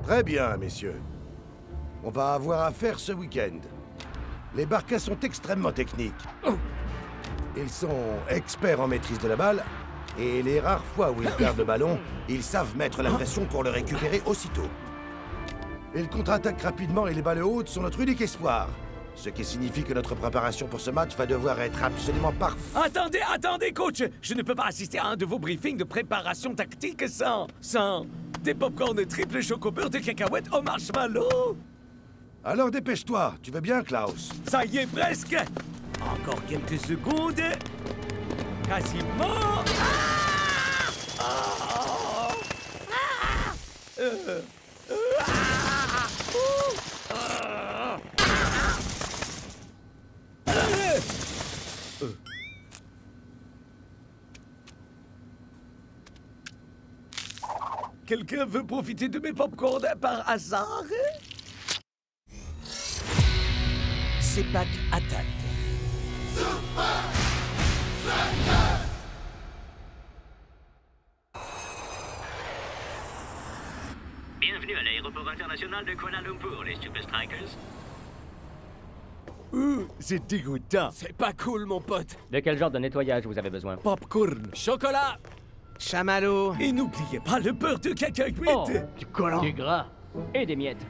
Très bien, messieurs. On va avoir affaire ce week-end. Les Barcas sont extrêmement techniques. Ils sont experts en maîtrise de la balle, et les rares fois où ils perdent le ballon, ils savent mettre la pression pour le récupérer aussitôt. Ils contre-attaquent rapidement et les balles hautes sont notre unique espoir. Ce qui signifie que notre préparation pour ce match va devoir être absolument parfaite. Attendez, coach! Je ne peux pas assister à un de vos briefings de préparation tactique sans des pop-corn de triple choco-beurre de cacahuètes au marshmallow! Alors dépêche-toi, tu veux bien, Klaus? Ça y est, presque! Encore quelques secondes. Quasiment. Quelqu'un veut profiter de mes pop-corn par hasard? Sepak attaque. Bienvenue à l'aéroport international de Kuala Lumpur, les Super Strikers. C'est dégoûtant. C'est pas cool, mon pote. De quel genre de nettoyage vous avez besoin? Popcorn. Chocolat. Chamallow. Et n'oubliez pas le beurre de cacahuète. Oh, du collant. Du gras. Et des miettes.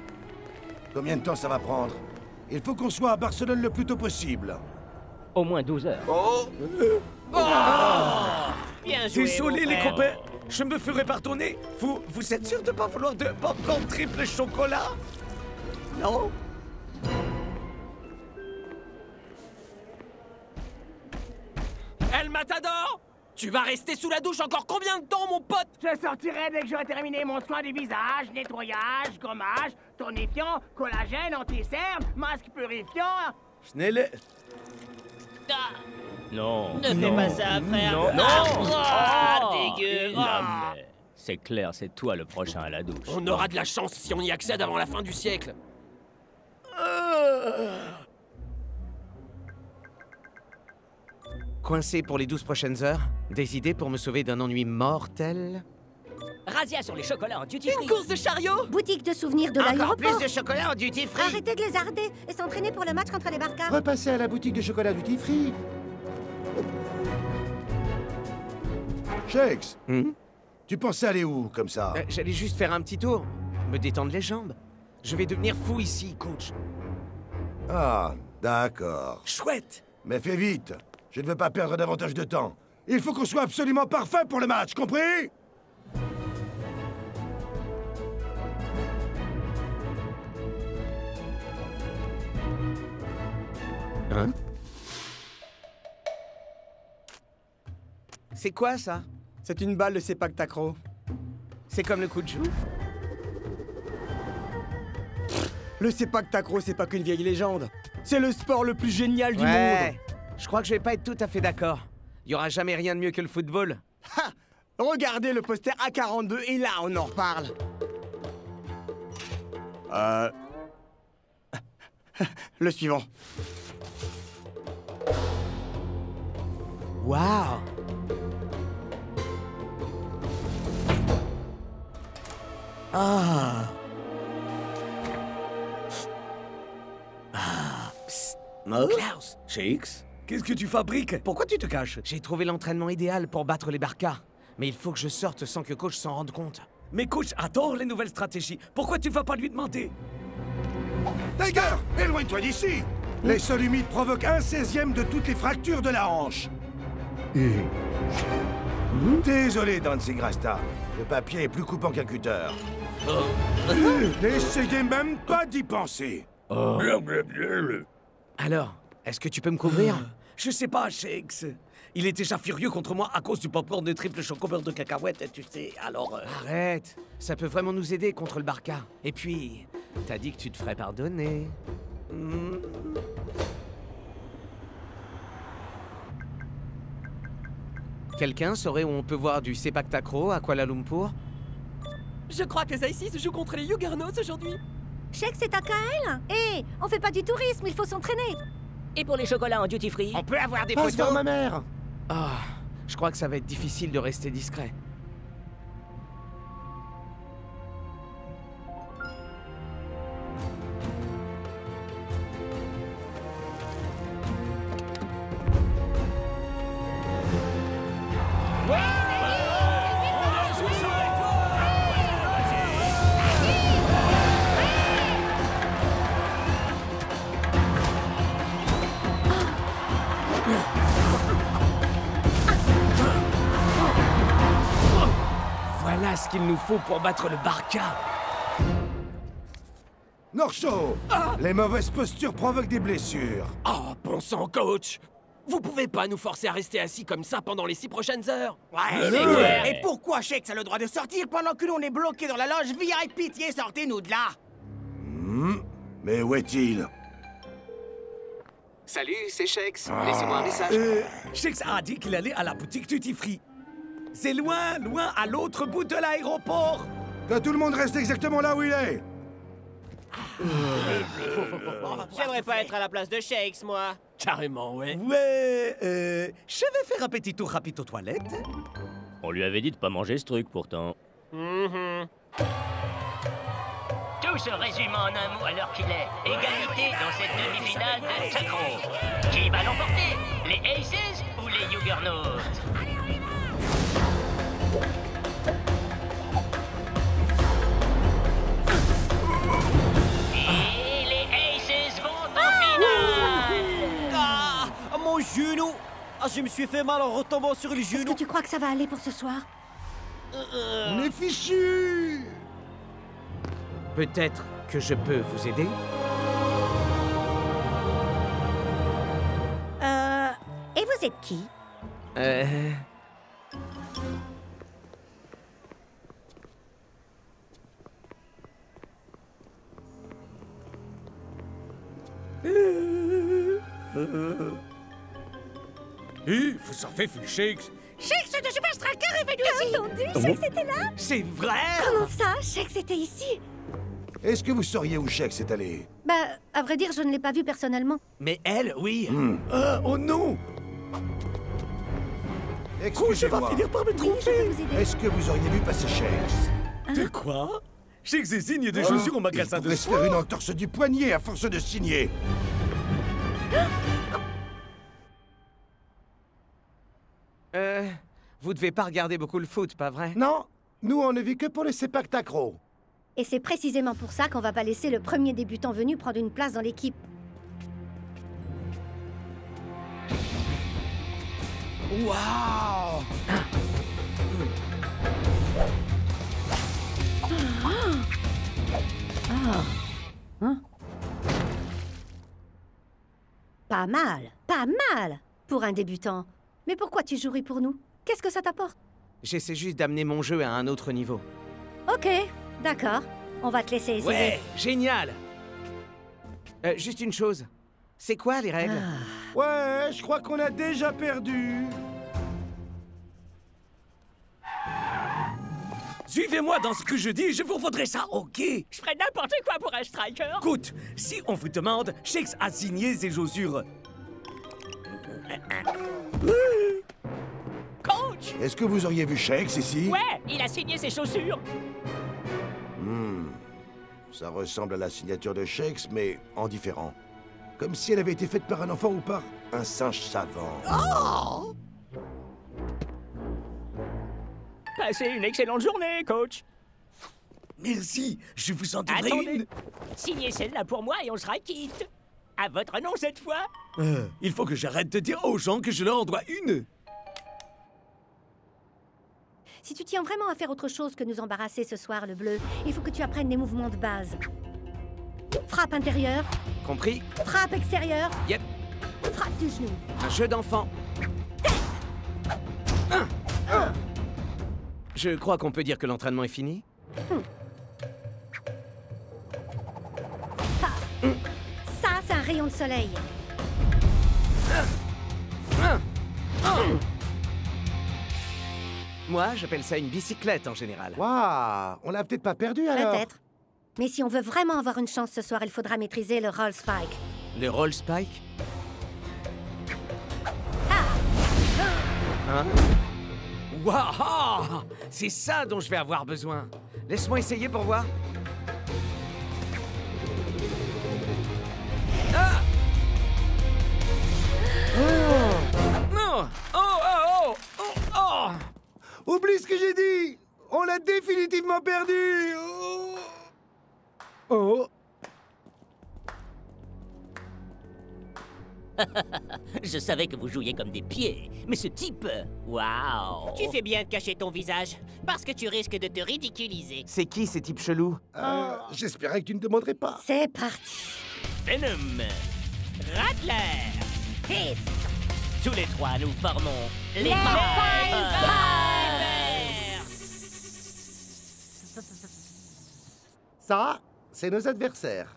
Combien de temps ça va prendre? Il faut qu'on soit à Barcelone le plus tôt possible. Au moins 12 heures. Bien joué, Désolé, mon les frère. copains. Je me ferai pardonner. Vous êtes sûr de pas vouloir de popcorn triple chocolat? Non? El Matador. Tu vas rester sous la douche encore combien de temps, mon pote? Je sortirai dès que j'aurai terminé mon soin du visage, nettoyage, gommage, tonifiant, collagène, anti-cerne, masque purifiant. Schnelle. Non. Ne fais pas ça, frère. Non. Dégueu. C'est clair, c'est toi le prochain à la douche. On aura de la chance si on y accède avant la fin du siècle. Coincé pour les 12 prochaines heures? Des idées pour me sauver d'un ennui mortel? Razzia sur les chocolats en duty free. Une course de chariot? Boutique de souvenirs de Encore l'aéroport. plus de chocolat en duty free. Arrêtez de les arder et s'entraîner pour le match contre les Barcas. Repassez à la boutique de chocolat du Tifri. Shakes, tu pensais aller où, comme ça? J'allais juste faire un petit tour, me détendre les jambes. Je vais devenir fou ici, coach. Ah, d'accord. Chouette. Mais fais vite. Je ne veux pas perdre davantage de temps. Il faut qu'on soit absolument parfait pour le match, compris? Hein? C'est quoi, ça? C'est une balle de Sepak Takraw. C'est comme le coup de joue? Le Sepak Takraw, c'est pas qu'une vieille légende. C'est le sport le plus génial du monde. Ouais, je crois que je vais pas être tout à fait d'accord. Il y aura jamais rien de mieux que le football. Ha! Regardez le poster A42 et là, on en reparle. Le suivant. Waouh! Ah! Klaus! Shakes, qu'est-ce que tu fabriques? Pourquoi tu te caches? J'ai trouvé l'entraînement idéal pour battre les Barcas. Mais il faut que je sorte sans que coach s'en rende compte. Mais coach adore les nouvelles stratégies. Pourquoi tu vas pas lui demander? Tiger, éloigne-toi d'ici! Les sols humides provoquent 1/16e de toutes les fractures de la hanche. Désolé, Danzig Rasta. Le papier est plus coupant qu'un cutter. N'essayez même pas d'y penser. Alors, est-ce que tu peux me couvrir? Je sais pas, Shakes. Il est déjà furieux contre moi à cause du popcorn de triple choco-beurre de cacahuète, tu sais, alors... Arrête! Ça peut vraiment nous aider contre le Barca. Et puis, t'as dit que tu te ferais pardonner. Quelqu'un saurait où on peut voir du Sepak Takraw à Kuala Lumpur? Je crois que Zaïsis joue contre les Yugarnos aujourd'hui. Chèque, c'est à KL. Hé, on fait pas du tourisme, il faut s'entraîner. Et pour les chocolats en duty free? On peut avoir des Passe voir photos. ma mère. Ah, je crois que ça va être difficile de rester discret. On a ce qu'il nous faut pour battre le Barca. Norcho, les mauvaises postures provoquent des blessures. Oh, bon sang, coach! Vous pouvez pas nous forcer à rester assis comme ça pendant les 6 prochaines heures? Ouais, c'est clair. Et pourquoi Shakes a le droit de sortir pendant que l'on est bloqué dans la loge VIP? Pitié, sortez-nous de là! Mais où est-il? Salut, c'est Shakes. Laissez-moi un message. Shakes a dit qu'il allait à la boutique Tutti Free. C'est loin, loin, à l'autre bout de l'aéroport. Que tout le monde reste exactement là où il est. J'aimerais pas être à la place de Shakes, moi. Carrément, ouais. Ouais, je vais faire un petit tour rapide aux toilettes. On lui avait dit de pas manger ce truc, pourtant. Tout se résume en un mot à l'heure qu'il est. Égalité dans cette demi-finale de Sacro. Qui va l'emporter? Les Aces ou les Juggernauts? Et les Aces vont en finale! Ah, mon genou! Ah, je me suis fait mal en retombant sur le Est-ce genou. que tu crois que ça va aller pour ce soir? On est fichus. Peut-être que je peux vous aider? Et vous êtes qui? Vous en faites, Shakes? Shakes de Super Striker est venu ici! Entendu, Shakes était là? C'est vrai? Comment ça? Shakes était ici? Est-ce que vous sauriez où Shakes est allé? Bah, à vrai dire, je ne l'ai pas vu personnellement. Mais elle, oui. Oh non! Excusez-moi. par me Oui, je peux vous aider. Est-ce que vous auriez vu passer Shakes? De quoi? Shakes et signe des chaussures au magasin Il de pourrait se faire une entorse du poignet à force de signer. Vous devez pas regarder beaucoup le foot, pas vrai? Non, nous on ne vit que pour les Sepak Takraw. Et c'est précisément pour ça qu'on va pas laisser le premier débutant venu prendre une place dans l'équipe. Waouh! Pas mal pour un débutant. Mais pourquoi tu jouerais pour nous? Qu'est-ce que ça t'apporte? J'essaie juste d'amener mon jeu à un autre niveau. Ok, d'accord. On va te laisser essayer. Ouais, génial! Juste une chose. C'est quoi les règles? Ouais, je crois qu'on a déjà perdu. Suivez-moi dans ce que je dis, je vous vaudrai ça, ok? Je ferais n'importe quoi pour un striker. Écoute, si on vous demande, Shakes a signé ses chaussures. Coach! Est-ce que vous auriez vu Shakes ici? Ouais, il a signé ses chaussures. Ça ressemble à la signature de Shakes, mais en différent. Comme si elle avait été faite par un enfant ou par un singe savant. Passez une excellente journée, coach. Merci, je vous en donnerai Attendez. une. Signez celle-là pour moi et on sera quitte. À votre nom cette fois. Il faut que j'arrête de dire aux gens que je leur en dois une. Si tu tiens vraiment à faire autre chose que nous embarrasser ce soir, le bleu, il faut que tu apprennes les mouvements de base. Frappe intérieure, Compris? frappe extérieure, Yep, frappe du genou. un jeu d'enfant. Je crois qu'on peut dire que l'entraînement est fini. Ça, c'est un rayon de soleil. Moi, j'appelle ça une bicyclette en général. Waouh, on l'a peut-être pas perdu alors. Peut-être. Mais si on veut vraiment avoir une chance ce soir, il faudra maîtriser le roll spike. Le roll spike? Hein? Waouh! C'est ça dont je vais avoir besoin. Laisse-moi essayer pour voir. Ah! Non! Oh! Oublie ce que j'ai dit. On l'a définitivement perdu. Oh. Je savais que vous jouiez comme des pieds, mais ce type... Waouh! Tu fais bien de cacher ton visage, parce que tu risques de te ridiculiser. C'est qui ces types chelous? J'espérais que tu ne demanderais pas. C'est parti. Venom! Rattler! Peace. Tous les trois, nous formons les Les Vipers! Ça, c'est nos adversaires.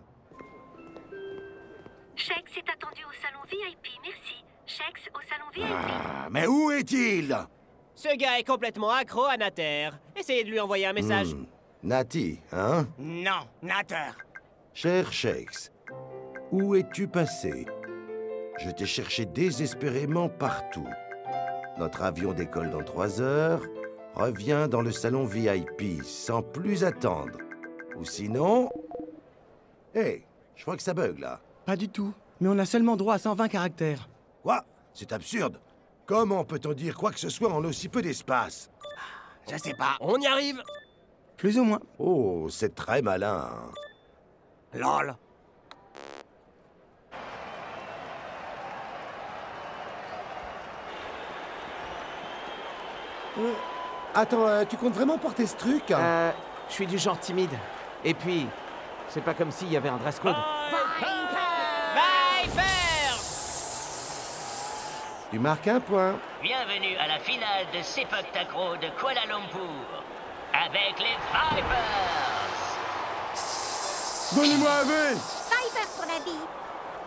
Shex est attendu au salon VIP, merci. Shex au salon VIP. Ah, mais où est-il? Ce gars est complètement accro à Natter. Essayez de lui envoyer un message. Nati, hein? Non, Natter. Cher Shex, où es-tu passé? Je t'ai cherché désespérément partout. Notre avion décolle dans 3 heures. Reviens dans le salon VIP sans plus attendre. Ou sinon... Hé, je crois que ça bug, là. Pas du tout. Mais on a seulement droit à 120 caractères. Quoi? C'est absurde. Comment peut-on dire quoi que ce soit en aussi peu d'espace? Je sais pas. On y arrive! Plus ou moins. Oh, c'est très malin. LOL. Attends, tu comptes vraiment porter ce truc? Je suis du genre timide. Et puis, c'est pas comme s'il y avait un dress code. Vipers! Tu marques un point. Bienvenue à la finale de Sepak Takraw de Kuala Lumpur, avec les Vipers! Donnez-moi un V! Vipers pour la vie.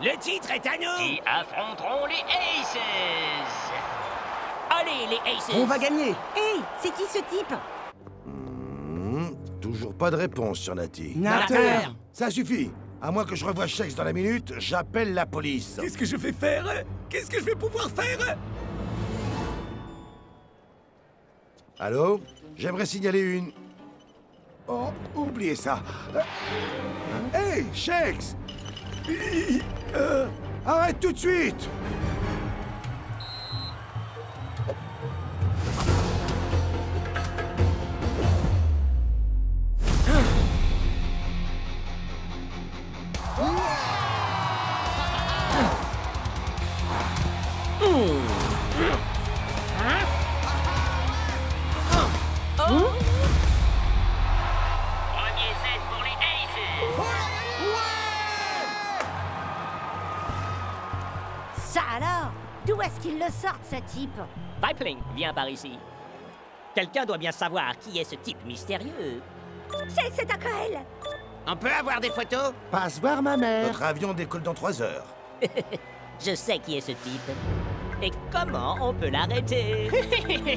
Le titre est à nous! Qui affronteront les Aces! Allez, les Aces! On va gagner! Hey, c'est qui ce type? Toujours pas de réponse sur Nati. Natter! Ça suffit. À moins que je revoie Shex dans la minute, j'appelle la police. Qu'est-ce que je vais faire? Qu'est-ce que je vais pouvoir faire? Allô? J'aimerais signaler une... Oh, oubliez ça. Hey, Shex! Arrête tout de suite! Premier set pour les Aces! Ça alors? D'où est-ce qu'il le sort, ce type? Vipling, viens par ici. Quelqu'un doit bien savoir qui est ce type mystérieux. C'est à Coel. On peut avoir des photos? Passe voir ma mère. Notre avion décolle dans 3 heures. Je sais qui est ce type. Et comment on peut l'arrêter?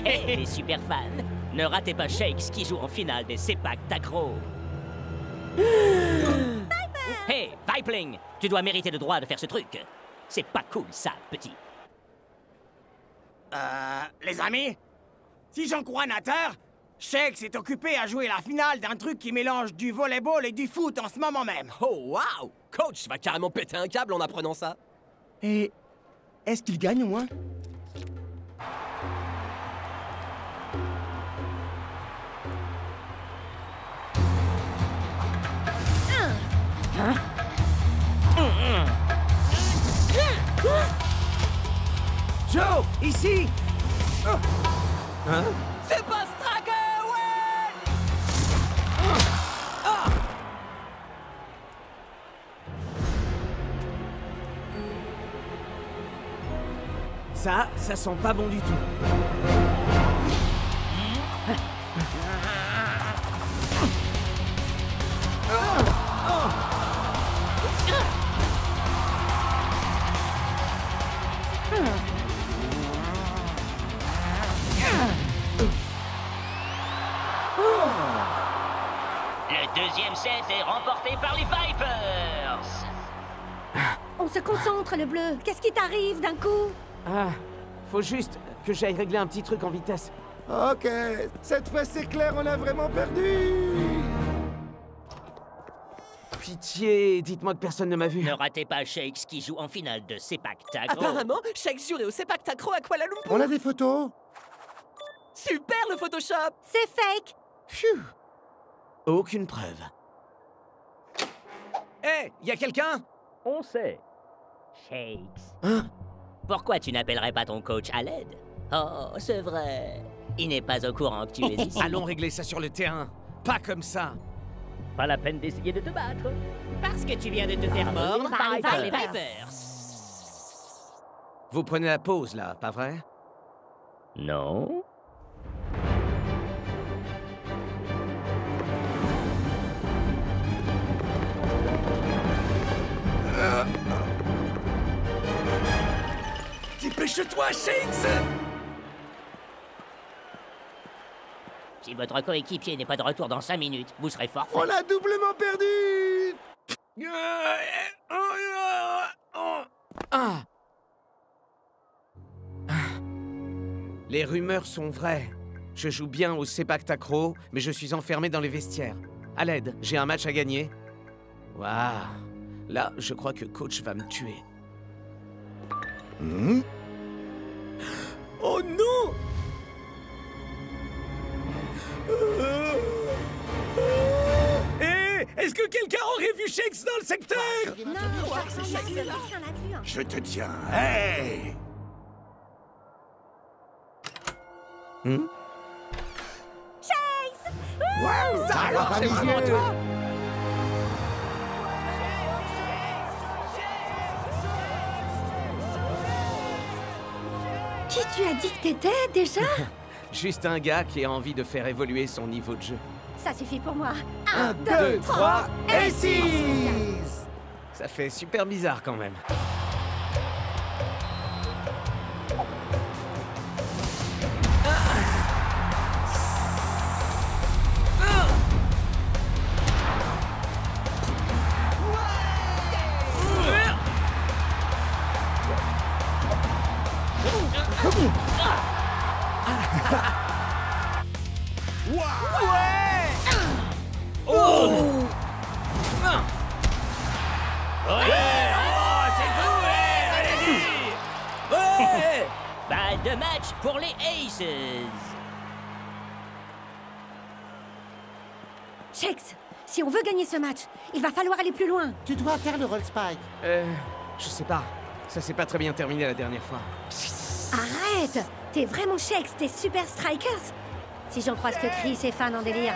Hey, les super fans, ne ratez pas Shex qui joue en finale des Sepak Takraw. Hey, Vipling, tu dois mériter le droit de faire ce truc. C'est pas cool, ça, petit. Les amis? Si j'en crois Natter, Shex est occupé à jouer la finale d'un truc qui mélange du volleyball et du foot en ce moment même. Oh, waouh! Coach va carrément péter un câble en apprenant ça. Et... est-ce qu'il gagne au moins? Joe, ici! C'est pas Stracker, ouais! Ça sent pas bon du tout. Le deuxième set est remporté par les Vipers! On se concentre, le bleu. Qu'est-ce qui t'arrive d'un coup? Ah, faut juste que j'aille régler un petit truc en vitesse. Ok, cette fois c'est clair, on a vraiment perdu. Pitié, dites-moi que personne ne m'a vu. Ne ratez pas Shex qui joue en finale de Sepak Takraw. Apparemment, Shex jouait au Sepak Takraw à Kuala Lumpur. On a des photos? Super le Photoshop. C'est fake. Phew. Aucune preuve. Hé, y a quelqu'un? On sait. Shakes. Hein? Pourquoi tu n'appellerais pas ton coach à l'aide? Oh, c'est vrai. Il n'est pas au courant que tu es ici. Allons régler ça sur le terrain. Pas comme ça. Pas la peine d'essayer de te battre. Parce que tu viens de te faire mordre par les par les Vipers. Vipers. Vous prenez la pause, là, pas vrai? Non. Dépêche-toi, Shakes! Si votre coéquipier n'est pas de retour dans 5 minutes, vous serez forfait. On a doublement perdu! Ah. Les rumeurs sont vraies. Je joue bien au Sepak Takraw, mais je suis enfermé dans les vestiaires. À l'aide, j'ai un match à gagner. Waouh. Là, je crois que coach va me tuer. Oh non! Hé! Est-ce que quelqu'un aurait vu Shakes dans le secteur? Non, quelqu'un l'a vu. Hein. Je te tiens. Hey! Chase! Wow! Ça alors, c'est vraiment toi? Qui tu as dit que t'étais, déjà? Juste un gars qui a envie de faire évoluer son niveau de jeu. Ça suffit pour moi. 1, 2, 3 et 6! Ça fait super bizarre quand même. Balle de match pour les Aces. Shakes, si on veut gagner ce match, il va falloir aller plus loin. Tu dois faire le roll spike. Je sais pas. Ça s'est pas très bien terminé la dernière fois. Arrête! T'es vraiment Shakes, t'es super strikers. Si j'en crois ce que crient ces fans en délire.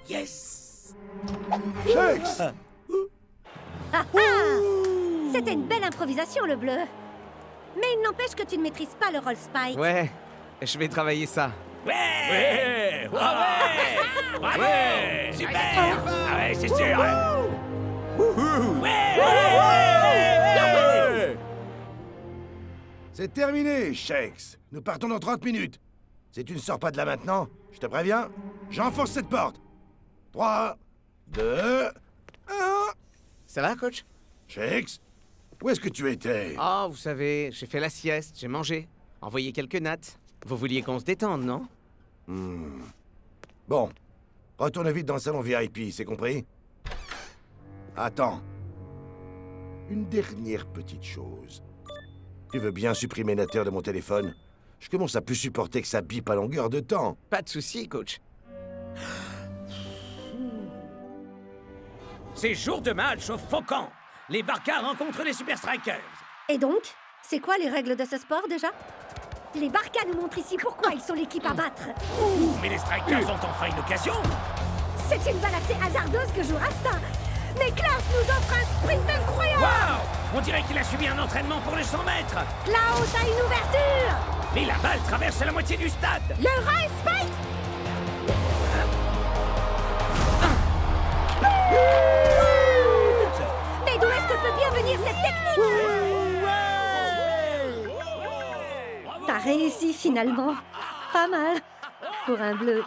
Yes! Shakes! Ah ah! C'était une belle improvisation, le bleu. Mais il n'empêche que tu ne maîtrises pas le roll spike. Ouais, je vais travailler ça. Ouais! Ouais! Super! Ah ouais, c'est sûr! C'est terminé, Shakes. Nous partons dans 30 minutes. Si tu ne sors pas de là maintenant, je te préviens, j'enfonce cette porte. 3, 2, 1... Ça va, coach? Shakes, où est-ce que tu étais? Oh, vous savez, j'ai fait la sieste, j'ai mangé, envoyé quelques nattes. Vous vouliez qu'on se détende, non? Bon, retourne vite dans le salon VIP, c'est compris? Attends. Une dernière petite chose. Tu veux bien supprimer Natter de mon téléphone? Je commence à plus supporter que ça bip à longueur de temps. Pas de souci, coach. C'est jour de match au Faucon. Les Barca rencontrent les Super Strikers. Et donc, c'est quoi les règles de ce sport, déjà? Les Barca nous montrent ici pourquoi ils sont l'équipe à battre. Mais les Strikers ont enfin une occasion. C'est une balle assez hasardeuse que joue Rasta. Mais Klaus nous offre un sprint incroyable. Waouh! On dirait qu'il a subi un entraînement pour les 100 mètres. Klaus a une ouverture. Mais la balle traverse la moitié du stade. Le Roll Spike. Mais d'où est-ce que peut bien venir cette technique? T'as réussi finalement. Pas mal. Pour un bleu.